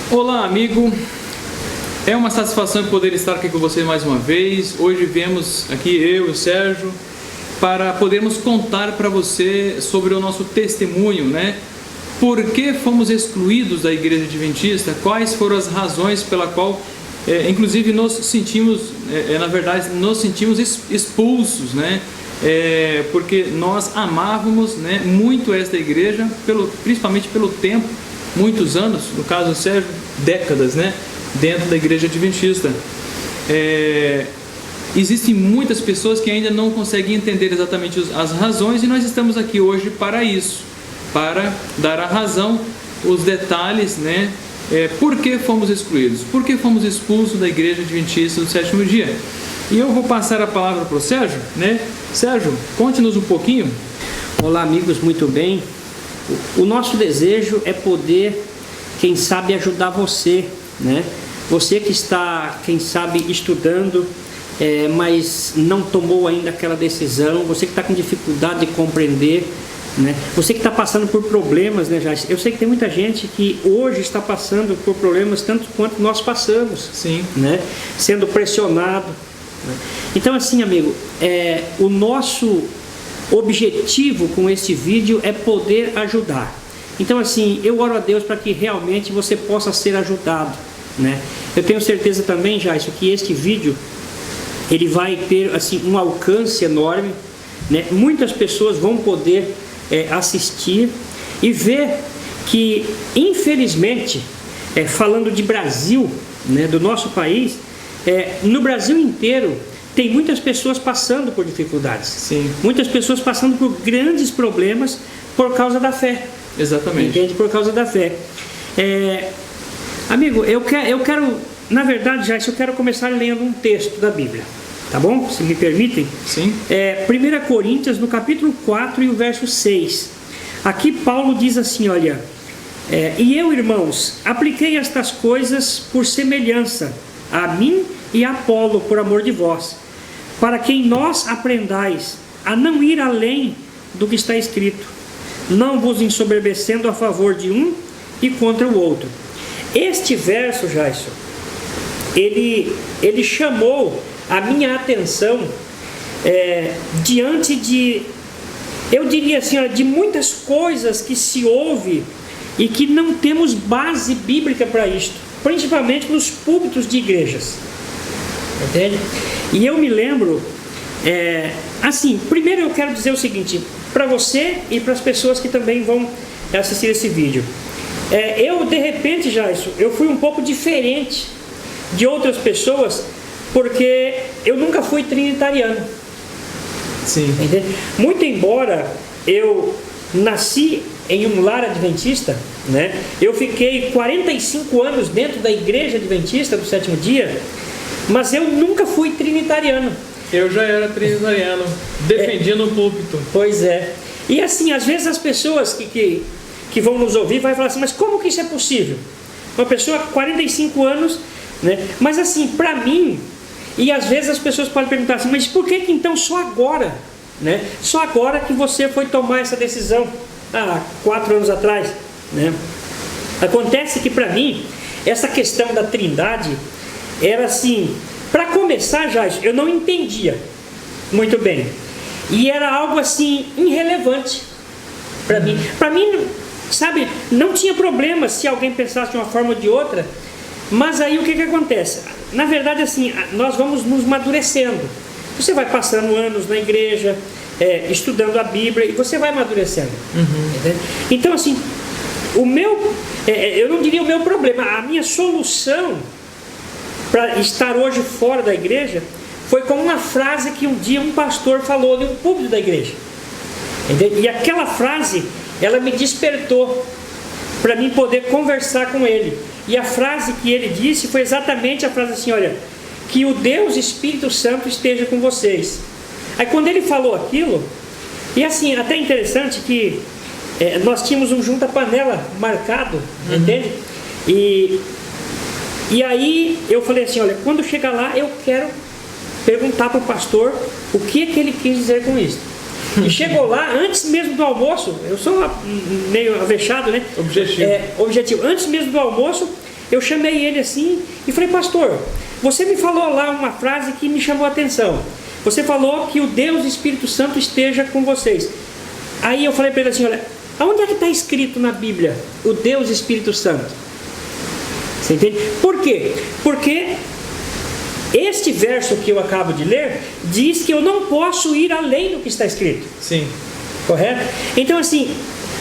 Olá, amigo. É uma satisfação poder estar aqui com você mais uma vez. Hoje viemos aqui, eu e o Sérgio, para podermos contar para você sobre o nosso testemunho, né? Por que fomos excluídos da Igreja Adventista? Quais foram as razões pela qual, inclusive, nos sentimos, na verdade, nos sentimos expulsos, né? Porque nós amávamos, né, muito esta igreja, principalmente pelo tempo, muitos anos, no caso do Sérgio, décadas, né, dentro da Igreja Adventista. Existem muitas pessoas que ainda não conseguem entender exatamente as razões, e nós estamos aqui hoje para isso, para dar a razão, os detalhes, né, por que fomos excluídos, por que fomos expulsos da Igreja Adventista do Sétimo Dia. E eu vou passar a palavra para o Sérgio, né? Sérgio, conte-nos um pouquinho. Olá, amigos, muito bem. O nosso desejo é poder, quem sabe, ajudar você, né? Você que está, quem sabe, estudando, mas não tomou ainda aquela decisão, você que está com dificuldade de compreender, né? Você que está passando por problemas, né, Jair? Eu sei que tem muita gente que hoje está passando por problemas tanto quanto nós passamos. Sim. Né? Sendo pressionado. Né? Então, assim, amigo, o nosso objetivo com este vídeo é poder ajudar. Então, assim, eu oro a Deus para que realmente você possa ser ajudado, né? Eu tenho certeza também, Jair, que este vídeo ele vai ter, assim, um alcance enorme, né? Muitas pessoas vão poder assistir e ver que, infelizmente, falando de Brasil, né, do nosso país, no Brasil inteiro tem muitas pessoas passando por dificuldades. Sim. Muitas pessoas passando por grandes problemas por causa da fé. Exatamente. Entende? Por causa da fé. Amigo, eu quero, na verdade, já eu quero começar lendo um texto da Bíblia. Tá bom? Se me permitem? Sim. 1 Coríntios, no capítulo 4 e o verso 6. Aqui Paulo diz assim, olha: e eu, irmãos, apliquei estas coisas por semelhança a mim e a Apolo, por amor de vós, para que em nós aprendais a não ir além do que está escrito, não vos ensoberbecendo a favor de um e contra o outro. Este verso, Jason, ele chamou a minha atenção diante de, eu diria assim, de muitas coisas que se ouve e que não temos base bíblica para isto, principalmente nos púlpitos de igrejas. Entende? E eu me lembro, assim, primeiro eu quero dizer o seguinte, para você e para as pessoas que também vão assistir esse vídeo. Eu, de repente, eu fui um pouco diferente de outras pessoas, porque eu nunca fui trinitariano. Sim. Entende? Muito embora eu nasci em um lar adventista, né? Eu fiquei 45 anos dentro da Igreja Adventista do Sétimo Dia, mas eu nunca fui trinitariano. Eu já era trinitariano, defendia no púlpito. Pois é. E assim, às vezes as pessoas que vão nos ouvir vai falar assim, mas como que isso é possível? Uma pessoa 45 anos, né? Mas assim, para mim, e às vezes as pessoas podem perguntar assim, mas por que então só agora? Né? Só agora que você foi tomar essa decisão, há 4 anos atrás, né? Acontece que para mim, essa questão da trindade era assim, para começar, eu não entendia muito bem, e era algo assim, irrelevante para mim. Para mim, sabe, não tinha problema se alguém pensasse de uma forma ou de outra, mas aí o que acontece? Na verdade, assim, nós vamos nos amadurecendo. Você vai passando anos na igreja, estudando a Bíblia, e você vai amadurecendo. Uhum. Então, assim, eu não diria o meu problema, a minha solução para estar hoje fora da igreja foi com uma frase que um dia um pastor falou no púlpito da igreja. Entende? E aquela frase, ela me despertou para mim poder conversar com ele. E a frase que ele disse foi exatamente a frase assim, olha, que o Deus Espírito Santo esteja com vocês. Aí quando ele falou aquilo, e assim, até interessante que nós tínhamos um junta-panela marcado, entende? E aí eu falei assim, olha, quando chegar lá eu quero perguntar para o pastor o que ele quis dizer com isso. E chegou lá, antes mesmo do almoço, eu sou meio avexado, né? Objetivo. Objetivo. Antes mesmo do almoço, eu chamei ele assim e falei: pastor, você me falou lá uma frase que me chamou a atenção. Você falou que o Deus Espírito Santo esteja com vocês. Aí eu falei para ele assim: olha, aonde é que está escrito na Bíblia o Deus Espírito Santo? Você entende? Por quê? Porque este verso que eu acabo de ler diz que eu não posso ir além do que está escrito. Sim. Correto? Então assim,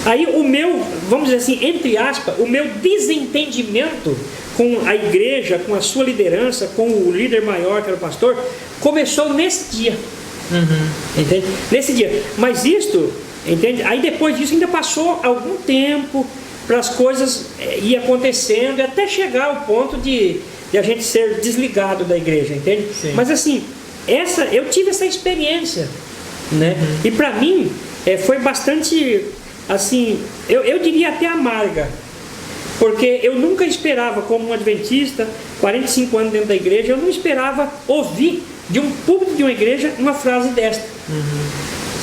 aí o meu, vamos dizer assim, entre aspas, o meu desentendimento com a igreja, com a sua liderança, com o líder maior que era o pastor, começou nesse dia. Entende? Nesse dia. Mas isto, entende? Aí depois disso ainda passou algum tempo para as coisas ir acontecendo até chegar ao ponto de a gente ser desligado da igreja, entende? Sim. Mas assim, eu tive essa experiência, né? E para mim foi bastante, assim, eu diria até amarga, porque eu nunca esperava, como um adventista, 45 anos dentro da igreja, eu não esperava ouvir de um público de uma igreja uma frase desta.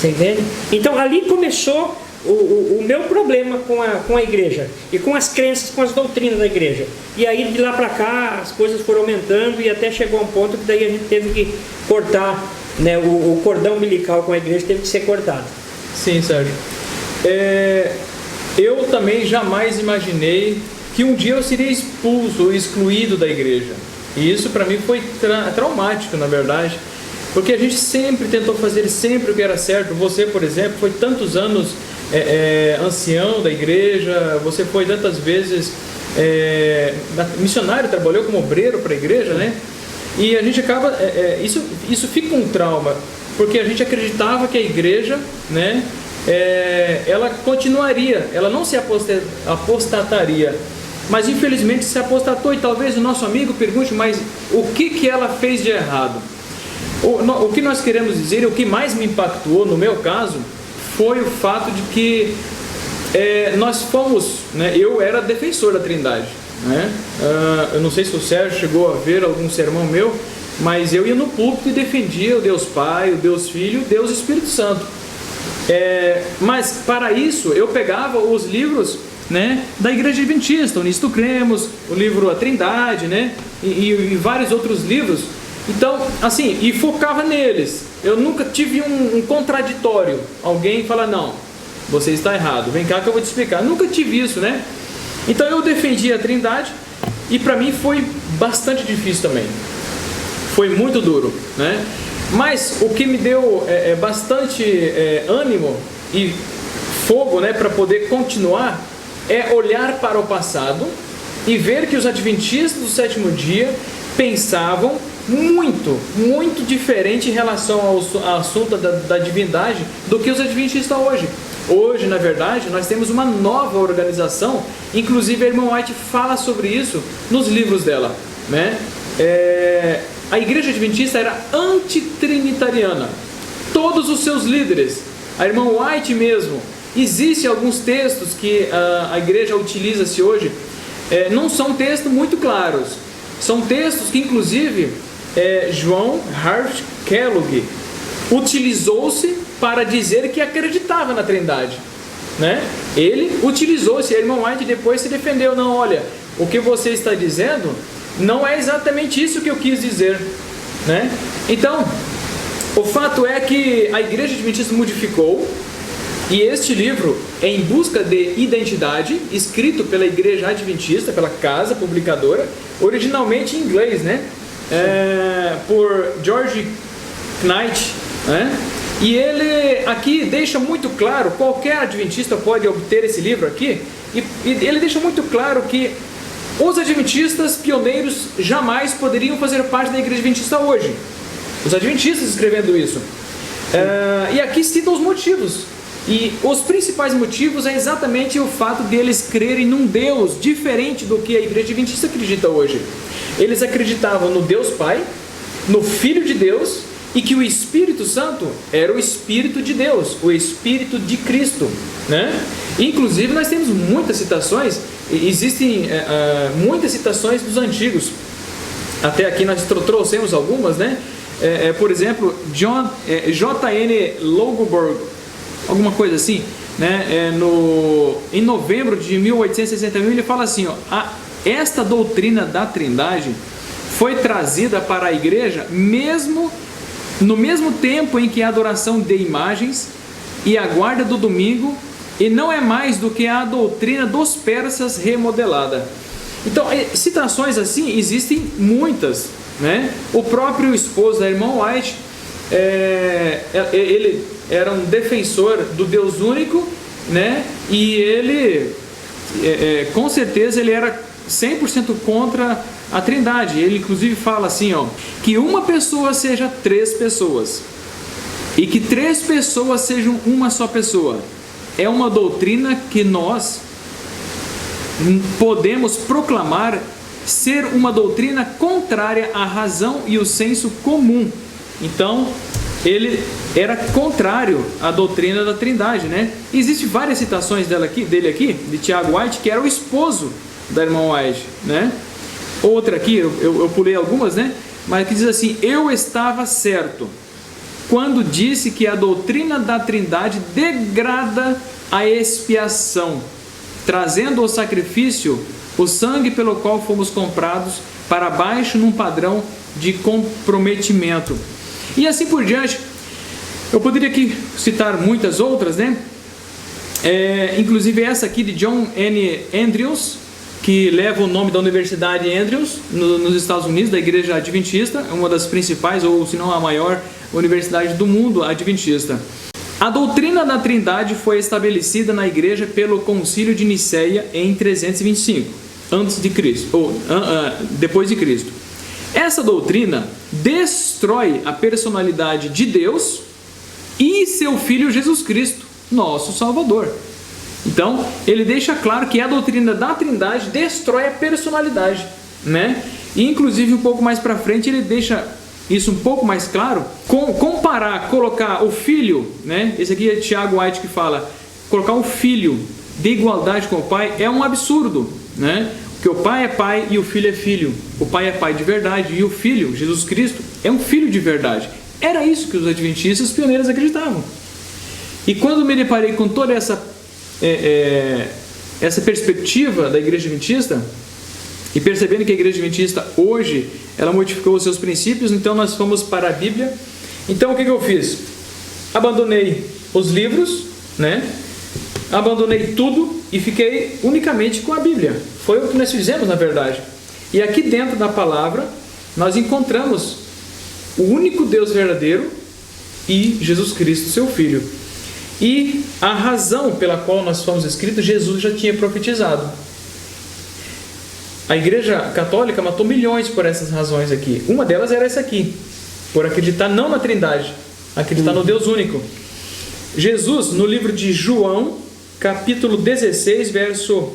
Você entende? Então ali começou o meu problema com a igreja e com as crenças, com as doutrinas da igreja. E aí de lá para cá as coisas foram aumentando e até chegou a um ponto que daí a gente teve que cortar, né, o cordão umbilical com a igreja teve que ser cortado. Sim, Sérgio. Eu também jamais imaginei que um dia eu seria expulso ou excluído da igreja. E isso para mim foi traumático, na verdade, porque a gente sempre tentou fazer sempre o que era certo. Você, por exemplo, foi tantos anos ancião da igreja, você foi tantas vezes missionário, trabalhou como obreiro para a igreja, né? E a gente acaba, isso fica um trauma, porque a gente acreditava que a igreja, né, ela continuaria, ela não se apostataria, mas infelizmente se apostatou. E talvez o nosso amigo pergunte: mas o que ela fez de errado? O que nós queremos dizer, o que mais me impactou no meu caso, foi o fato de que nós fomos, né, eu era defensor da Trindade, né? Eu não sei se o Sérgio chegou a ver algum sermão meu, mas eu ia no púlpito e defendia o Deus Pai, o Deus Filho, o Deus Espírito Santo. Mas para isso eu pegava os livros, né, da Igreja Adventista, o Nisto Cremos, o livro A Trindade, né, e vários outros livros. Então, assim, e focava neles. Eu nunca tive um contraditório. Alguém fala: não, você está errado, vem cá que eu vou te explicar. Nunca tive isso, né? Então eu defendia a Trindade e para mim foi bastante difícil também. Foi muito duro, né? Mas o que me deu bastante ânimo e fogo, né, para poder continuar, é olhar para o passado e ver que os adventistas do sétimo dia pensavam muito diferente em relação ao assunto da divindade do que os adventistas hoje. Hoje, na verdade, nós temos uma nova organização, inclusive a irmã White fala sobre isso nos livros dela, né? A igreja adventista era antitrinitariana. Todos os seus líderes, a irmã White mesmo, existem alguns textos que a igreja utiliza-se hoje, não são textos muito claros. São textos que, inclusive, João Hart Kellogg utilizou-se para dizer que acreditava na Trindade, né? Ele utilizou-se, a irmã White depois se defendeu: não, olha, o que você está dizendo não é exatamente isso que eu quis dizer, né? Então, o fato é que a igreja adventista modificou, e este livro, Em Busca de Identidade, escrito pela igreja adventista, pela casa publicadora, originalmente em inglês, né? Por George Knight, né? E ele aqui deixa muito claro, qualquer adventista pode obter esse livro aqui, e ele deixa muito claro que os adventistas pioneiros jamais poderiam fazer parte da igreja adventista hoje. Os adventistas escrevendo isso. E aqui citam os motivos. E os principais motivos é exatamente o fato de eles crerem num Deus diferente do que a igreja adventista acredita hoje. Eles acreditavam no Deus Pai, no Filho de Deus, e que o Espírito Santo era o Espírito de Deus, o Espírito de Cristo, né? Inclusive nós temos muitas citações, existem muitas citações dos antigos. Até aqui nós trouxemos algumas, né? Por exemplo, J.N. Logueborg, alguma coisa assim, né? Em novembro de 1861 ele fala assim: esta doutrina da Trindade foi trazida para a igreja no mesmo tempo em que a adoração de imagens e a guarda do domingo, e não é mais do que a doutrina dos persas remodelada. Então, citações assim existem muitas, né? O próprio esposo da irmã White, ele era um defensor do Deus único, né? E ele, com certeza, ele era 100% contra a Trindade. Ele inclusive fala assim, que uma pessoa seja 3 pessoas e que 3 pessoas sejam uma só pessoa. É uma doutrina que nós podemos proclamar ser uma doutrina contrária à razão e o senso comum. Então, ele era contrário à doutrina da Trindade, né? Existem várias citações dele aqui, de Tiago White, que era o esposo da irmã White, né? Outra aqui, eu pulei algumas, né? Mas que diz assim: eu estava certo quando disse que a doutrina da Trindade degrada a expiação, trazendo ao sacrifício o sangue pelo qual fomos comprados para baixo num padrão de comprometimento. E assim por diante. Eu poderia aqui citar muitas outras, né? Inclusive essa aqui de John N. Andrews, que leva o nome da Universidade Andrews, nos Estados Unidos, da Igreja Adventista, uma das principais, ou se não a maior universidade do mundo adventista. A doutrina da Trindade foi estabelecida na Igreja pelo Concílio de Nicéia em 325, antes de Cristo, ou depois de Cristo. Essa doutrina destrói a personalidade de Deus e seu Filho Jesus Cristo, nosso Salvador. Então, ele deixa claro que a doutrina da Trindade destrói a personalidade, né? E inclusive um pouco mais para frente ele deixa isso um pouco mais claro, colocar o Filho, né? Esse aqui é Tiago White que fala, colocar o Filho de igualdade com o Pai é um absurdo, né? Porque o Pai é Pai e o Filho é Filho. O Pai é Pai de verdade e o Filho, Jesus Cristo, é um Filho de verdade. Era isso que os adventistas pioneiros acreditavam. E quando me deparei com toda essa perspectiva da Igreja Adventista, e percebendo que a Igreja Adventista hoje, ela modificou os seus princípios, então nós fomos para a Bíblia. Então o que eu fiz? Abandonei os livros, né? Abandonei tudo e fiquei unicamente com a Bíblia. Foi o que nós fizemos, na verdade. E aqui dentro da palavra, nós encontramos o único Deus verdadeiro e Jesus Cristo, seu Filho. E a razão pela qual nós fomos escritos, Jesus já tinha profetizado. A Igreja Católica matou milhões por essas razões aqui. Uma delas era essa aqui, por acreditar não na Trindade, acreditar no Deus único. Jesus, no livro de João, capítulo 16, verso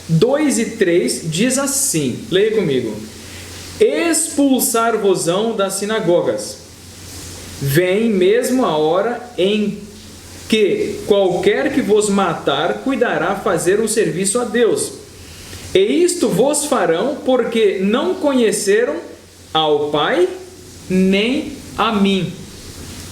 2 e 3, diz assim, leia comigo: expulsar-vos-ão das sinagogas, vem mesmo a hora em que qualquer que vos matar cuidará fazer um serviço a Deus. E isto vos farão porque não conheceram ao Pai nem a mim.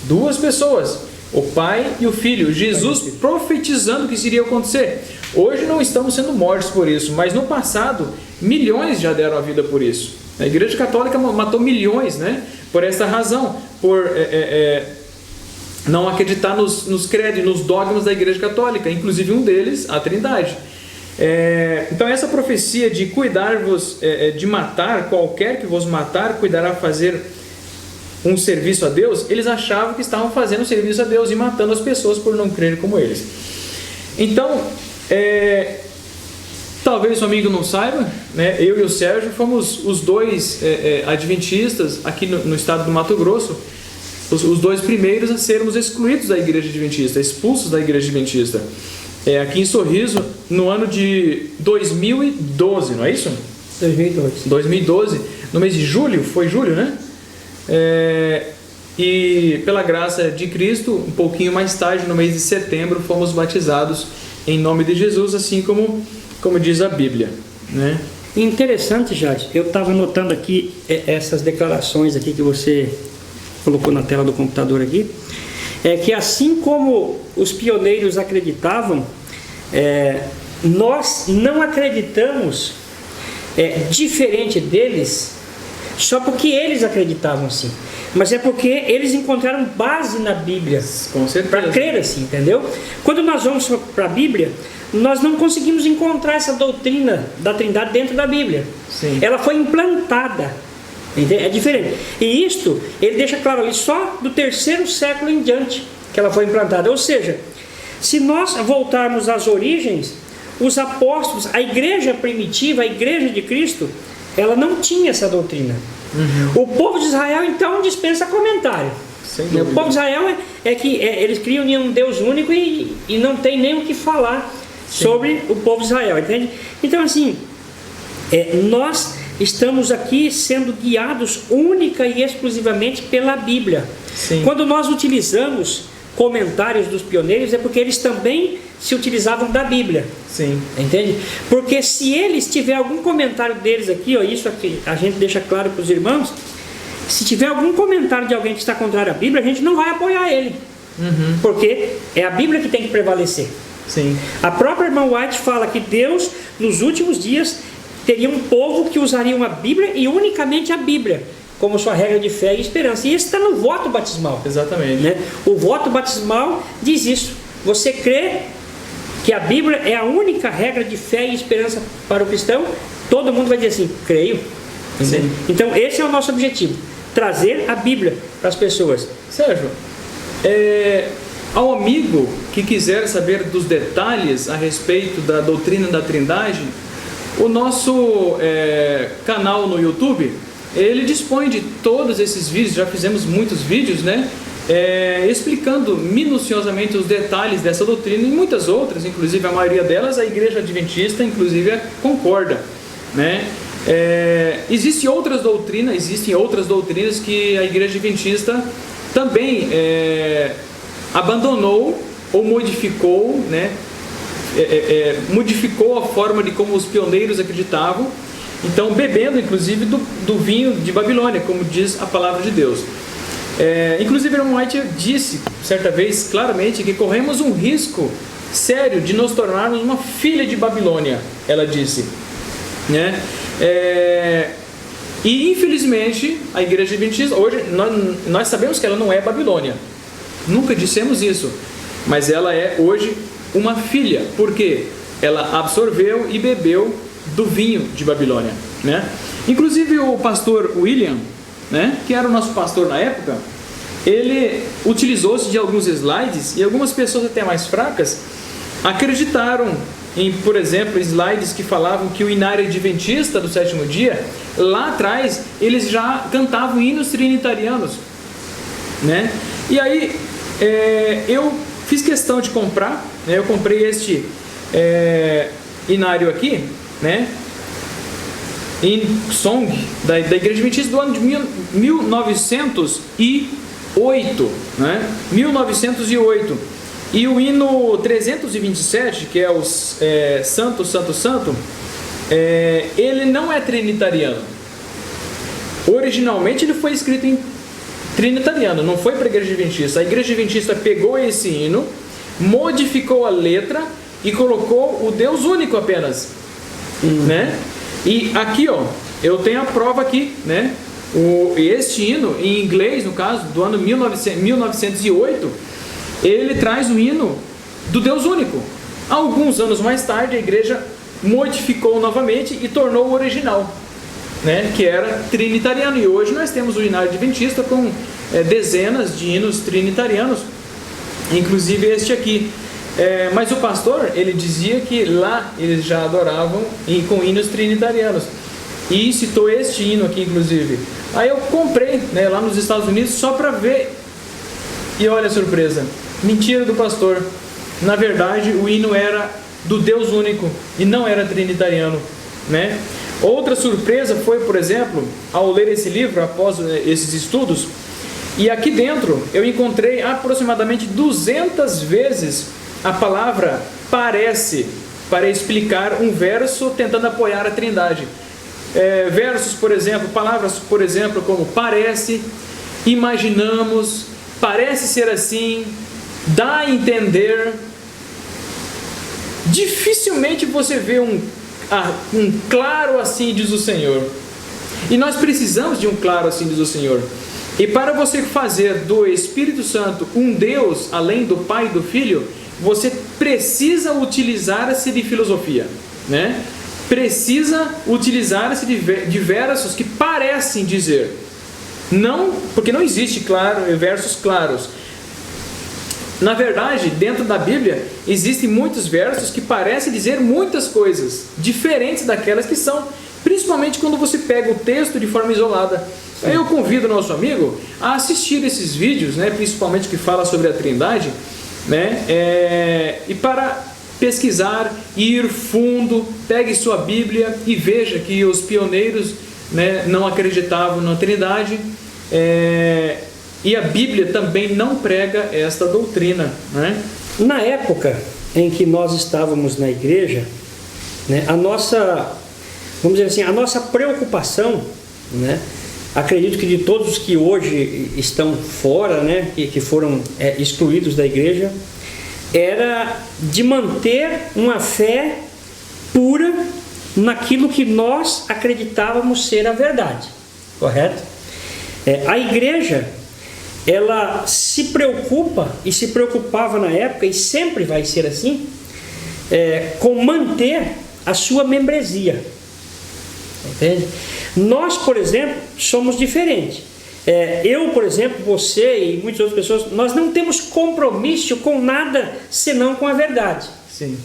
2 pessoas, o Pai e o Filho. Jesus profetizando o que iria acontecer. Hoje não estamos sendo mortos por isso, mas no passado milhões já deram a vida por isso. A Igreja Católica matou milhões, né? Por essa razão, por não acreditar nos credos, nos dogmas da Igreja Católica, inclusive um deles, a Trindade. Então essa profecia de cuidar-vos, de matar, qualquer que vos matar, cuidará fazer um serviço a Deus, eles achavam que estavam fazendo um serviço a Deus e matando as pessoas por não crerem como eles. Então, talvez o amigo não saiba, né? Eu e o Sérgio fomos os 2 adventistas aqui no estado do Mato Grosso, os 2 primeiros a sermos excluídos da Igreja Adventista, expulsos da Igreja Adventista. Aqui em Sorriso, no ano de 2012, não é isso? 2012, no mês de julho, foi julho, né? E pela graça de Cristo, um pouquinho mais tarde, no mês de setembro, fomos batizados em nome de Jesus, assim como diz a Bíblia, né? Interessante, Jade, eu estava notando aqui essas declarações aqui que você colocou na tela do computador aqui, que assim como os pioneiros acreditavam, nós não acreditamos diferente deles só porque eles acreditavam assim, mas é porque eles encontraram base na Bíblia para crer assim, entendeu? Quando nós vamos para a Bíblia, nós não conseguimos encontrar essa doutrina da Trindade dentro da Bíblia. Sim. Ela foi implantada, é diferente. E isto ele deixa claro ali só do 3º século em diante que ela foi implantada. Ou seja, se nós voltarmos às origens, os apóstolos, a igreja primitiva, a igreja de Cristo, ela não tinha essa doutrina. O povo de Israel então dispensa comentário. O povo de Israel eles criam em um Deus único e não tem nem o que falar sobre o povo de Israel, entende? Então assim, nós estamos aqui sendo guiados única e exclusivamente pela Bíblia. Sim. Quando nós utilizamos comentários dos pioneiros, é porque eles também se utilizavam da Bíblia. Sim. Entende? Porque se eles tiverem algum comentário deles aqui, isso aqui a gente deixa claro para os irmãos, se tiver algum comentário de alguém que está contrário à Bíblia, a gente não vai apoiar ele. Porque é a Bíblia que tem que prevalecer. Sim. A própria irmã White fala que Deus, nos últimos dias, teria um povo que usariam a Bíblia e unicamente a Bíblia como sua regra de fé e esperança. E isso está no voto batismal. Exatamente. Né? O voto batismal diz isso. Você crê que a Bíblia é a única regra de fé e esperança para o cristão? Todo mundo vai dizer assim, creio. Sim. Então esse é o nosso objetivo, trazer a Bíblia para as pessoas. Sérgio, ao amigo que quiser saber dos detalhes a respeito da doutrina da Trindade, o nosso canal no YouTube, ele dispõe de todos esses vídeos. Já fizemos muitos vídeos, né? Explicando minuciosamente os detalhes dessa doutrina e muitas outras, inclusive a maioria delas a Igreja Adventista inclusive concorda, né? Existem outras doutrinas que a Igreja Adventista também abandonou ou modificou, né? Modificou a forma de como os pioneiros acreditavam, então bebendo inclusive do vinho de Babilônia, como diz a palavra de Deus. Inclusive a irmã White disse certa vez claramente que corremos um risco sério de nos tornarmos uma filha de Babilônia, ela disse, né? E infelizmente a Igreja Adventista hoje nós sabemos que ela não é Babilônia, nunca dissemos isso, mas ela é hoje uma filha, porque ela absorveu e bebeu do vinho de Babilônia, né? Inclusive o pastor William, né, que era o nosso pastor na época, ele utilizou-se de alguns slides e algumas pessoas até mais fracas acreditaram em, por exemplo, slides que falavam que o Inário Adventista do sétimo dia, lá atrás, eles já cantavam hinos trinitarianos, né? E aí eu fiz questão de comprar, né? Eu comprei este Inário aqui, né? In Song da Igreja Adventista do ano de 1908, né? 1908. E o hino 327, que é o Santo, Santo, Santo, ele não é trinitariano. Originalmente ele foi escrito em trinitariano, não foi para a Igreja Adventista. A Igreja Adventista pegou esse hino, modificou a letra e colocou o Deus único apenas, né? E aqui, ó, eu tenho a prova aqui, né? Este hino, em inglês, no caso, do ano 1908, ele traz o hino do Deus único. Alguns anos mais tarde, a igreja modificou novamente e tornou o original, né? Que era trinitariano. E hoje nós temos o Inário Adventista com dezenas de hinos trinitarianos, inclusive este aqui. Mas o pastor, ele dizia que lá eles já adoravam com hinos trinitarianos, e citou este hino aqui inclusive. Aí eu comprei, né, lá nos Estados Unidos só para ver, e olha a surpresa, mentira do pastor. Na verdade o hino era do Deus único e não era trinitariano, né? Outra surpresa foi, por exemplo, ao ler esse livro após esses estudos, e aqui dentro eu encontrei aproximadamente 200 vezes a palavra parece, para explicar um verso tentando apoiar a Trindade. Versos, por exemplo, palavras, por exemplo, como parece, imaginamos, parece ser assim, dá a entender, dificilmente você vê um claro assim diz o Senhor. E nós precisamos de um claro assim diz o Senhor. E para você fazer do Espírito Santo um Deus além do Pai e do Filho, você precisa utilizar-se de filosofia, né? Precisa utilizar-se de versos que parecem dizer. Não, porque não existe versos claros. Na verdade, dentro da Bíblia, existem muitos versos que parecem dizer muitas coisas, diferentes daquelas que são, principalmente quando você pega o texto de forma isolada. Aí eu convido o nosso amigo a assistir esses vídeos, né, principalmente que fala sobre a Trindade, né, e para pesquisar, ir fundo, pegue sua Bíblia e veja que os pioneiros, né, não acreditavam na Trindade, e a Bíblia também não prega esta doutrina, né? Na época em que nós estávamos na igreja, né, vamos dizer assim, a nossa preocupação, né, acredito que de todos os que hoje estão fora, né, que foram excluídos da igreja, era de manter uma fé pura naquilo que nós acreditávamos ser a verdade, correto? A igreja, ela se preocupa e se preocupava na época, e sempre vai ser assim, com manter a sua membresia, entende? Nós, por exemplo, somos diferentes. Eu, por exemplo, você e muitas outras pessoas, nós não temos compromisso com nada senão com a verdade. Sim.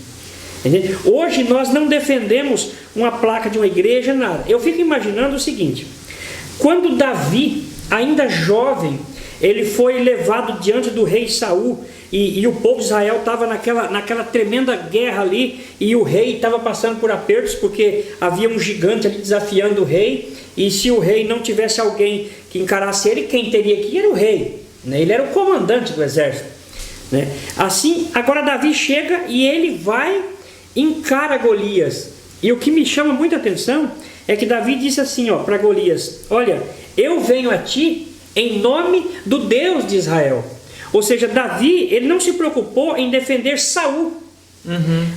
Entende? Hoje nós não defendemos uma placa de uma igreja, nada. Eu fico imaginando o seguinte: quando Davi, ainda jovem, ele foi levado diante do rei Saul, e o povo de Israel estava naquela tremenda guerra ali, e o rei estava passando por apertos, porque havia um gigante ali desafiando o rei, e se o rei não tivesse alguém que encarasse ele, quem teria que ir era o rei, né? Ele era o comandante do exército, né? Assim, agora Davi chega e ele vai encara Golias, e o que me chama muita atenção é que Davi disse assim, para Golias: olha, eu venho a ti em nome do Deus de Israel. Ou seja, Davi, ele não se preocupou em defender Saul,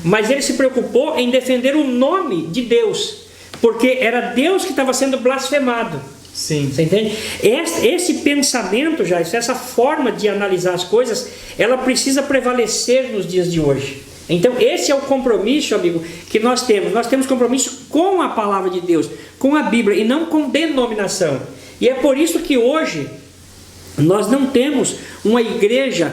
mas ele se preocupou em defender o nome de Deus, porque era Deus que estava sendo blasfemado. Sim. Você entende? Esse pensamento, já, essa forma de analisar as coisas, ela precisa prevalecer nos dias de hoje. Então esse é o compromisso, amigo, que nós temos. Nós temos compromisso com a palavra de Deus, com a Bíblia, e não com denominação. E é por isso que hoje nós não temos uma igreja,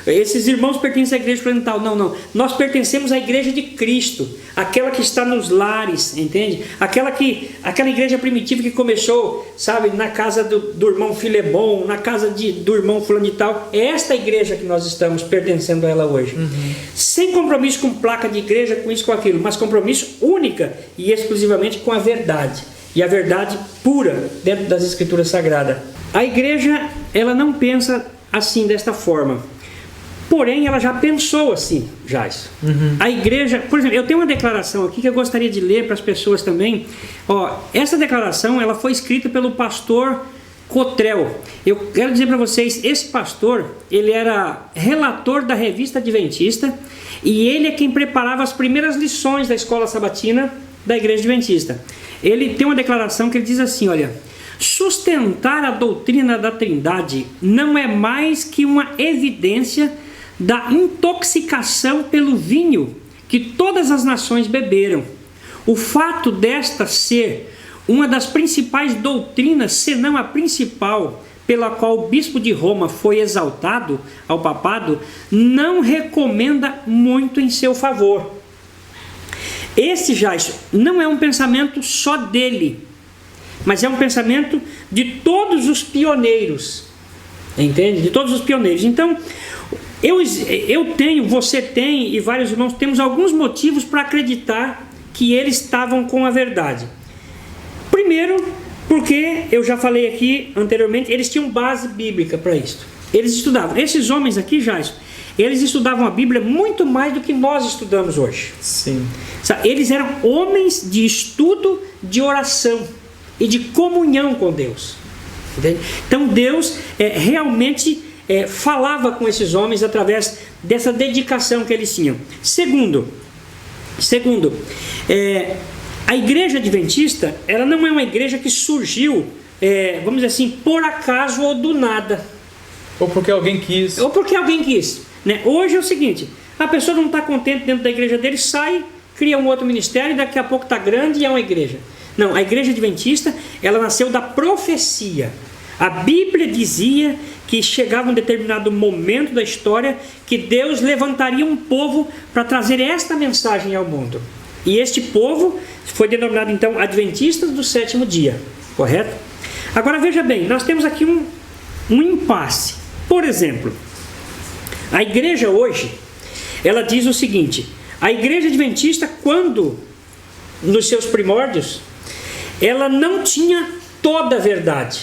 esses irmãos pertencem à igreja plantal. Não, nós pertencemos à igreja de Cristo, aquela que está nos lares, entende? Aquela igreja primitiva que começou, sabe, na casa do irmão Filemon, na casa do irmão fulano de tal. É esta igreja que nós estamos pertencendo a ela hoje, sem compromisso com placa de igreja, com isso, com aquilo, mas compromisso única e exclusivamente com a verdade, e a verdade pura dentro das Escrituras Sagradas. A igreja, ela não pensa assim, desta forma. Porém, ela já pensou assim, Jais. A igreja, por exemplo, eu tenho uma declaração aqui que eu gostaria de ler para as pessoas também. Essa declaração, ela foi escrita pelo pastor Cottrell. Eu quero dizer para vocês, esse pastor, ele era relator da Revista Adventista, e ele é quem preparava as primeiras lições da escola sabatina da Igreja Adventista. Ele tem uma declaração que ele diz assim, olha: sustentar a doutrina da Trindade não é mais que uma evidência da intoxicação pelo vinho que todas as nações beberam. O fato desta ser uma das principais doutrinas, se não a principal, pela qual o bispo de Roma foi exaltado ao papado, não recomenda muito em seu favor. Esse, já, não é um pensamento só dele, mas é um pensamento de todos os pioneiros, entende? De todos os pioneiros. Então, eu tenho, você tem, e vários irmãos temos alguns motivos para acreditar que eles estavam com a verdade. Primeiro, porque eu já falei aqui anteriormente, eles tinham base bíblica para isso. Eles estudavam. Esses homens aqui, Jason, eles estudavam a Bíblia muito mais do que nós estudamos hoje. Sim. Eles eram homens de estudo, de oração e de comunhão com Deus. Entende? Então Deus realmente falava com esses homens através dessa dedicação que eles tinham. Segundo, a igreja adventista, ela não é uma igreja que surgiu, vamos dizer assim, por acaso ou do nada. Ou porque alguém quis. Né? Hoje é o seguinte, a pessoa não está contente dentro da igreja dele, sai, cria um outro ministério e daqui a pouco está grande e é uma igreja. Não, a igreja adventista, ela nasceu da profecia. A Bíblia dizia que chegava um determinado momento da história que Deus levantaria um povo para trazer esta mensagem ao mundo. E este povo foi denominado então Adventistas do Sétimo Dia, correto? Agora veja bem, nós temos aqui um impasse. Por exemplo, a igreja hoje, ela diz o seguinte: a igreja adventista, quando nos seus primórdios, ela não tinha toda a verdade,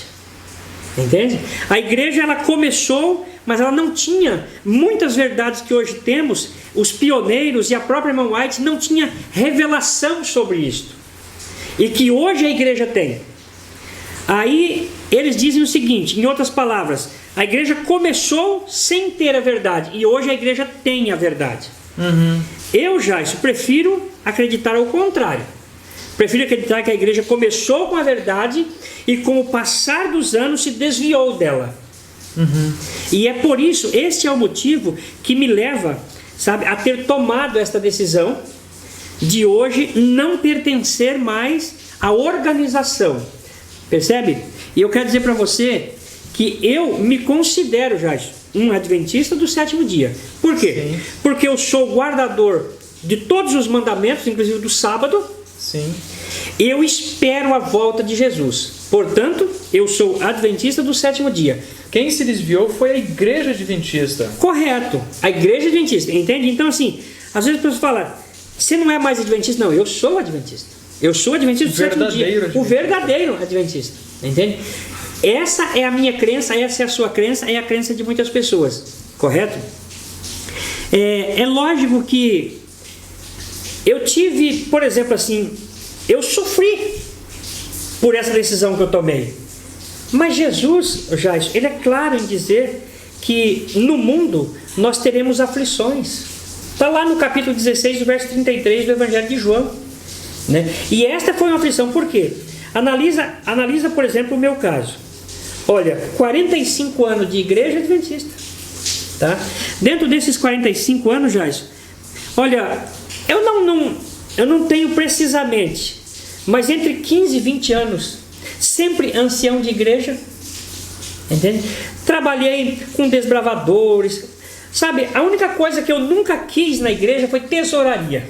entende? A igreja, ela começou, mas ela não tinha muitas verdades que hoje temos. Os pioneiros e a própria irmã White não tinha revelação sobre isto, e que hoje a igreja tem. Aí eles dizem o seguinte, em outras palavras, a igreja começou sem ter a verdade, e hoje a igreja tem a verdade. Eu, Jairson, prefiro acreditar ao contrário. Prefiro acreditar que a igreja começou com a verdade e com o passar dos anos se desviou dela. E é por isso, este é o motivo que me leva, sabe, a ter tomado esta decisão de hoje não pertencer mais à organização. Percebe? E eu quero dizer para você que eu me considero, Jairson, um adventista do sétimo dia. Por quê? Sim. Porque eu sou guardador de todos os mandamentos, inclusive do sábado. Sim. Eu espero a volta de Jesus. Portanto, eu sou adventista do sétimo dia. Quem se desviou foi a igreja adventista. Correto. A igreja adventista, entende? Então, assim, às vezes as pessoas falam, você não é mais adventista? Não, eu sou adventista. Eu sou adventista do sétimo dia. O verdadeiro adventista. Entende? Essa é a minha crença, essa é a sua crença, é a crença de muitas pessoas. Correto? É lógico que eu tive, por exemplo, assim, eu sofri por essa decisão que eu tomei. Mas Jesus, Jairson, ele é claro em dizer que no mundo nós teremos aflições. Está lá no capítulo 16, verso 33 do Evangelho de João. Né? E esta foi uma aflição, por quê? Analisa, por exemplo, o meu caso. Olha, 45 anos de igreja adventista. Tá? Dentro desses 45 anos, Jairson, olha, eu não tenho precisamente, mas entre 15 e 20 anos, sempre ancião de igreja, entende? Trabalhei com desbravadores, sabe? A única coisa que eu nunca quis na igreja foi tesouraria.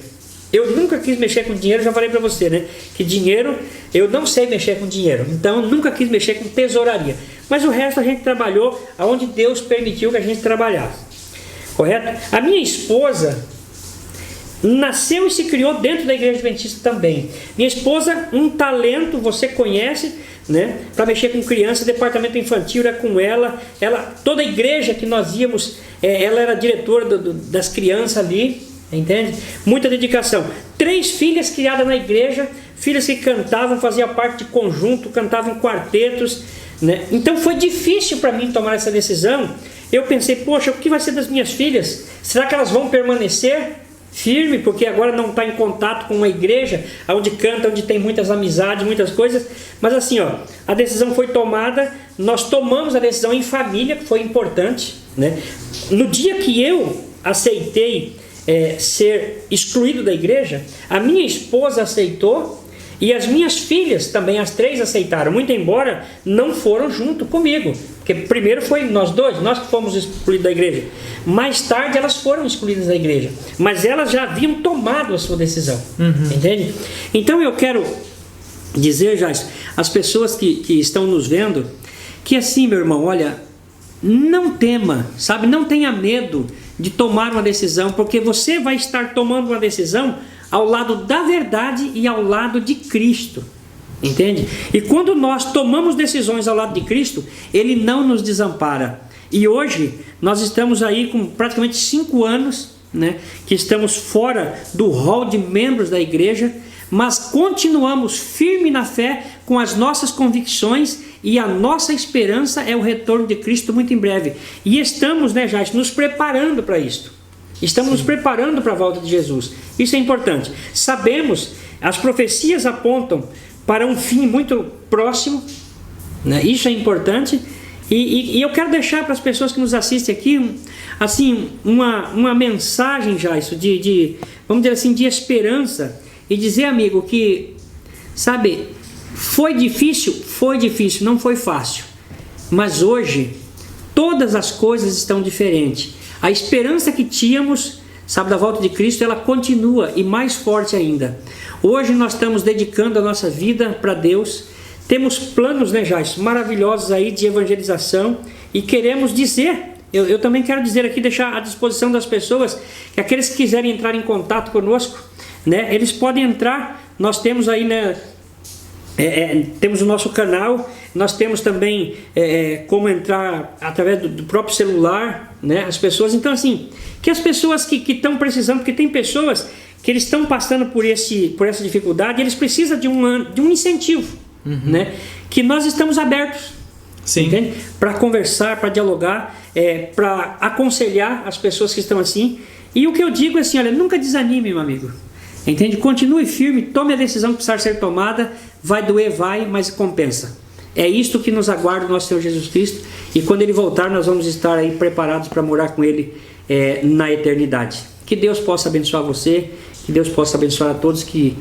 Eu nunca quis mexer com dinheiro, já falei para você, né? Que dinheiro, eu não sei mexer com dinheiro, então nunca quis mexer com tesouraria. Mas o resto a gente trabalhou aonde Deus permitiu que a gente trabalhasse, correto? A minha esposa nasceu e se criou dentro da igreja adventista também. Minha esposa, um talento, você conhece, né? Para mexer com criança, departamento infantil era com ela. Toda a igreja que nós íamos, ela era diretora das crianças ali, entende? Muita dedicação. 3 filhas criadas na igreja, filhas que cantavam, faziam parte de conjunto, cantavam em quartetos, né? Então foi difícil para mim tomar essa decisão. Eu pensei, poxa, o que vai ser das minhas filhas? Será que elas vão permanecer firme, porque agora não está em contato com uma igreja onde canta, onde tem muitas amizades, muitas coisas? Mas assim, ó, a decisão foi tomada, nós tomamos a decisão em família, que foi importante, né? No dia que eu aceitei ser excluído da igreja, a minha esposa aceitou e as minhas filhas também, as 3 aceitaram, muito embora não foram junto comigo, porque primeiro foi nós dois, nós que fomos excluídos da igreja. Mais tarde elas foram excluídas da igreja, mas elas já haviam tomado a sua decisão, entende? Então eu quero dizer, Jairson, as pessoas que estão nos vendo, que assim, meu irmão, olha, não tema, sabe, não tenha medo de tomar uma decisão, porque você vai estar tomando uma decisão ao lado da verdade e ao lado de Cristo, entende? E quando nós tomamos decisões ao lado de Cristo, Ele não nos desampara. E hoje nós estamos aí com praticamente 5 anos, né, que estamos fora do hall de membros da igreja, mas continuamos firme na fé com as nossas convicções e a nossa esperança é o retorno de Cristo muito em breve. E estamos, né, Jair, nos preparando para isto. Estamos nos preparando para a volta de Jesus. Isso é importante. Sabemos, as profecias apontam para um fim muito próximo, né? Isso é importante. E eu quero deixar para as pessoas que nos assistem aqui, assim, uma mensagem, já isso vamos dizer assim, de esperança, e dizer, amigo, que, sabe, foi difícil, não foi fácil, mas hoje todas as coisas estão diferentes. A esperança que tínhamos, sabe, da volta de Cristo, ela continua e mais forte ainda. Hoje nós estamos dedicando a nossa vida para Deus. Temos planos, né, Jair, maravilhosos aí de evangelização, e queremos dizer, eu também quero dizer aqui, deixar à disposição das pessoas, que aqueles que quiserem entrar em contato conosco, né, eles podem entrar. Nós temos aí, né, temos o nosso canal, nós temos também como entrar através do próprio celular, né, as pessoas. Então, assim, que as pessoas que estão precisando, porque tem pessoas que eles estão passando por essa dificuldade, eles precisam de um incentivo. Né? Que nós estamos abertos, para conversar, para dialogar, para aconselhar as pessoas que estão assim. E o que eu digo é assim, olha, nunca desanime, meu amigo, entende? Continue firme, tome a decisão que precisar ser tomada. Vai doer, vai, mas compensa. É isto que nos aguarda o nosso Senhor Jesus Cristo, e quando Ele voltar nós vamos estar aí preparados para morar com Ele na eternidade. Que Deus possa abençoar você, que Deus possa abençoar a todos que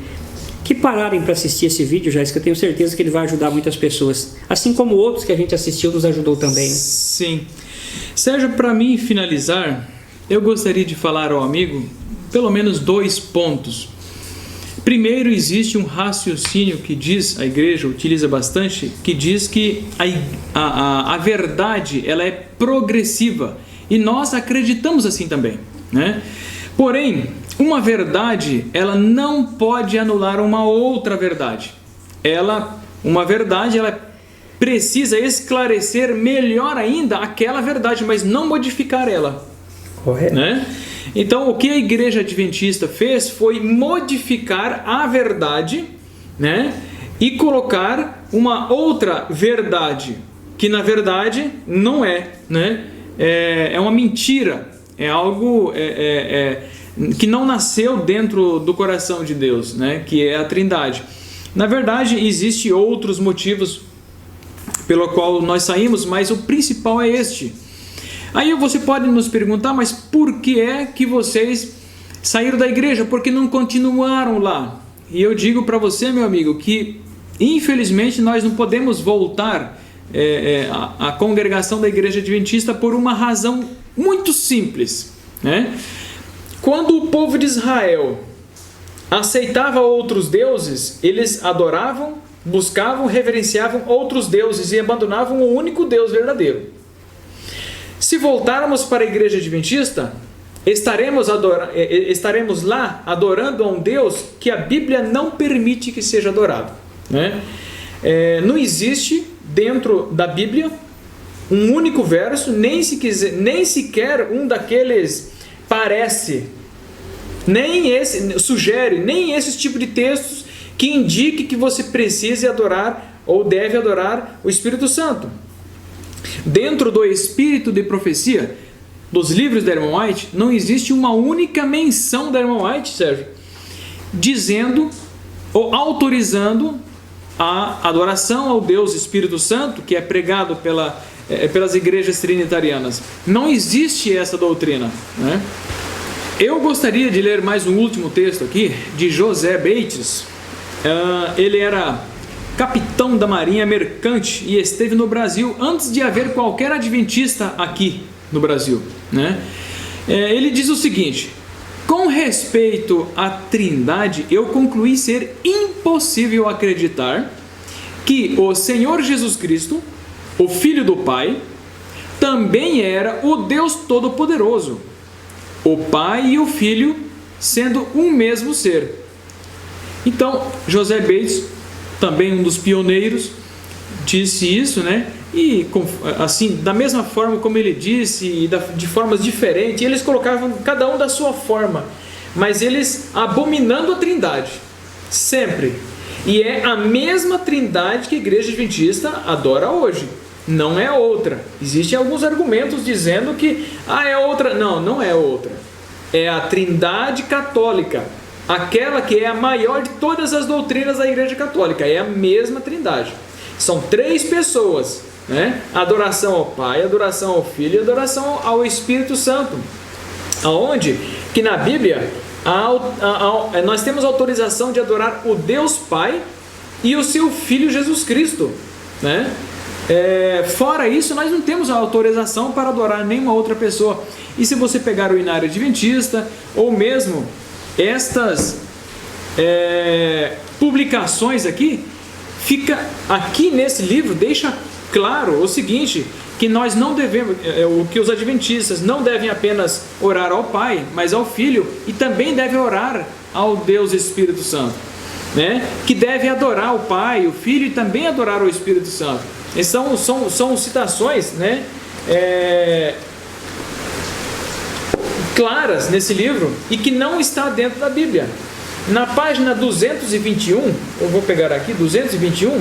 pararem para assistir esse vídeo, já, que eu tenho certeza que ele vai ajudar muitas pessoas, assim como outros que a gente assistiu nos ajudou também, né? Sim. Sérgio, para mim finalizar, eu gostaria de falar ao amigo pelo menos 2 pontos. Primeiro, existe um raciocínio que diz, a igreja utiliza bastante, que diz que a verdade ela é progressiva, e nós acreditamos assim também, né? Porém, uma verdade, ela não pode anular uma outra verdade. Uma verdade, ela precisa esclarecer melhor ainda aquela verdade, mas não modificar ela. Correto. Né? Então, o que a Igreja Adventista fez foi modificar a verdade, né? E colocar uma outra verdade, que na verdade não é, né? É uma mentira, é algo que não nasceu dentro do coração de Deus, né? Que é a Trindade. Na verdade, existem outros motivos pelo qual nós saímos, mas o principal é este. Aí você pode nos perguntar, mas por que é que vocês saíram da igreja? Por que não continuaram lá? E eu digo para você, meu amigo, que infelizmente nós não podemos voltar à congregação da Igreja Adventista por uma razão muito simples, né? Quando o povo de Israel aceitava outros deuses, eles adoravam, buscavam, reverenciavam outros deuses e abandonavam o único Deus verdadeiro. Se voltarmos para a Igreja Adventista, estaremos lá adorando a um Deus que a Bíblia não permite que seja adorado, né? Não existe dentro da Bíblia um único verso, nem sequer um daqueles parece, nem esses tipos de textos que indique que você precise adorar ou deve adorar o Espírito Santo. Dentro do Espírito de Profecia, dos livros da Ellen White, não existe uma única menção da Ellen White, Sérgio, dizendo ou autorizando a adoração ao Deus Espírito Santo, que é pregado pelas igrejas trinitarianas. Não existe essa doutrina, né? Eu gostaria de ler mais um último texto aqui, de José Bates. Ele era capitão da Marinha Mercante e esteve no Brasil antes de haver qualquer adventista aqui no Brasil, né? Ele diz o seguinte: com respeito à Trindade, eu concluí ser impossível acreditar que o Senhor Jesus Cristo, o Filho do Pai, também era o Deus Todo-Poderoso, o Pai e o Filho sendo um mesmo ser. Então, José Bates, também um dos pioneiros, disse isso, né? E assim, da mesma forma como ele disse, e de formas diferentes, eles colocavam cada um da sua forma, mas eles abominando a Trindade, sempre. E é a mesma trindade que a Igreja Adventista adora hoje. Não é outra. Existem alguns argumentos dizendo que é outra. Não, não é outra. É a trindade católica. Aquela que é a maior de todas as doutrinas da Igreja Católica. É a mesma trindade. São 3 pessoas, né? Adoração ao Pai, adoração ao Filho e adoração ao Espírito Santo. Aonde que na Bíblia nós temos autorização de adorar o Deus Pai e o seu Filho Jesus Cristo, né? Fora isso, nós não temos a autorização para adorar nenhuma outra pessoa. E se você pegar o Inário Adventista, ou mesmo estas publicações aqui, fica aqui nesse livro, deixa claro o seguinte, que nós não devemos, que os adventistas não devem apenas orar ao Pai, mas ao Filho, e também devem orar ao Deus Espírito Santo, né? Que deve adorar o Pai, o Filho e também adorar o Espírito Santo. E são citações, né? Claras nesse livro e que não está dentro da Bíblia. Na página 221, eu vou pegar aqui, 221,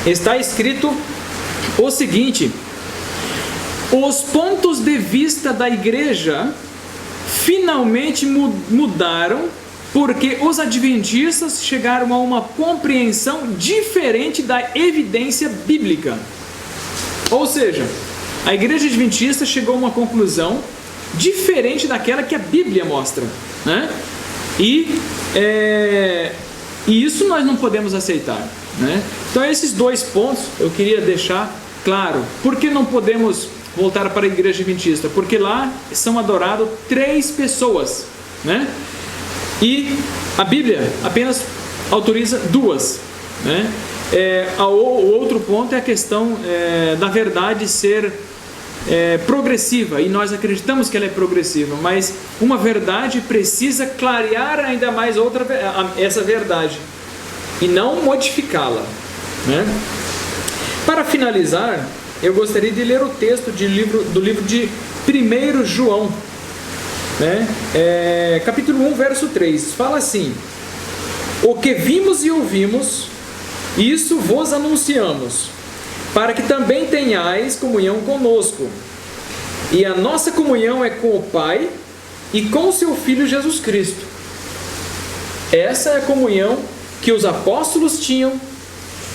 está escrito o seguinte: os pontos de vista da igreja finalmente mudaram porque os adventistas chegaram a uma compreensão diferente da evidência bíblica. Ou seja, a igreja adventista chegou a uma conclusão diferente daquela que a Bíblia mostra, né? E isso nós não podemos aceitar, né? Então esses 2 pontos eu queria deixar claro. Por que não podemos voltar para a igreja adventista? Porque lá são adoradas 3 pessoas, né? E a Bíblia apenas autoriza 2, né? O outro ponto é a questão da verdade ser progressiva, e nós acreditamos que ela é progressiva, mas uma verdade precisa clarear ainda mais essa verdade e não modificá-la, né? Para finalizar, eu gostaria de ler o texto do livro de 1 João, né? Capítulo 1, verso 3, fala assim: o que vimos e ouvimos, isso vos anunciamos, para que também tenhais comunhão conosco. E a nossa comunhão é com o Pai e com o seu Filho Jesus Cristo. Essa é a comunhão que os apóstolos tinham.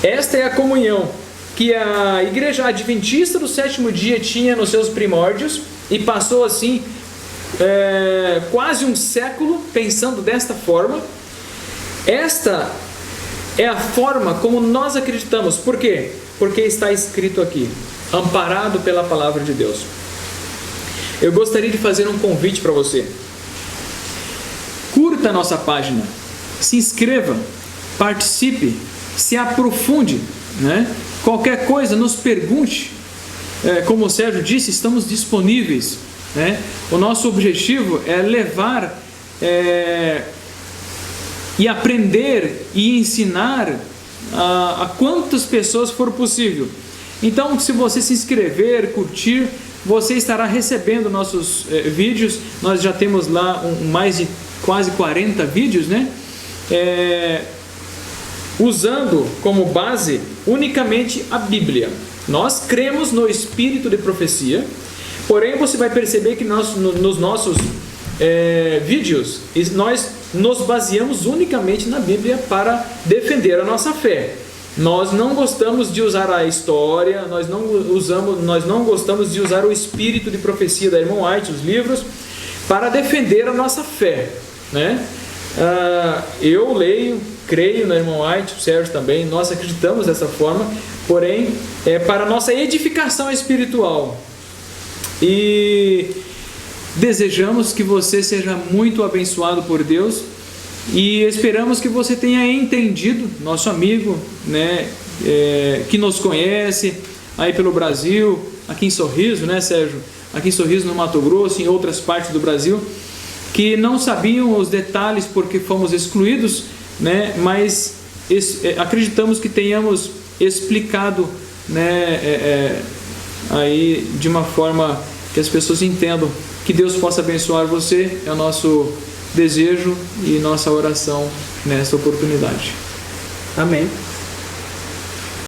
Esta é a comunhão que a igreja adventista do 7º dia tinha nos seus primórdios, e passou assim quase um século pensando desta forma. Esta é a forma como nós acreditamos. Por quê? Porque está escrito aqui, amparado pela palavra de Deus. Eu gostaria de fazer um convite para você. Curta a nossa página, se inscreva, participe, se aprofunde, né? Qualquer coisa, nos pergunte. Como o Sérgio disse, estamos disponíveis, né? O nosso objetivo é levar e aprender e ensinar a quantas pessoas for possível. Então, se você se inscrever, curtir, você estará recebendo nossos vídeos. Nós já temos lá mais de quase 40 vídeos, né? Usando como base unicamente a Bíblia. Nós cremos no espírito de profecia, porém você vai perceber que nos nossos vídeos nós nos baseamos unicamente na Bíblia para defender a nossa fé. Nós não gostamos de usar a história, nós não gostamos de usar o espírito de profecia da irmã White, os livros, para defender a nossa fé, né? Eu creio na irmã White, o Sérgio também, nós acreditamos dessa forma, porém é para a nossa edificação espiritual. E desejamos que você seja muito abençoado por Deus, e esperamos que você tenha entendido, nosso amigo, né, que nos conhece aí pelo Brasil, aqui em Sorriso, né, Sérgio? Aqui em Sorriso, no Mato Grosso, em outras partes do Brasil, que não sabiam os detalhes porque fomos excluídos, né, mas acreditamos que tenhamos explicado, né, aí de uma forma que as pessoas entendam. Que Deus possa abençoar você, é o nosso desejo e nossa oração nesta oportunidade. Amém.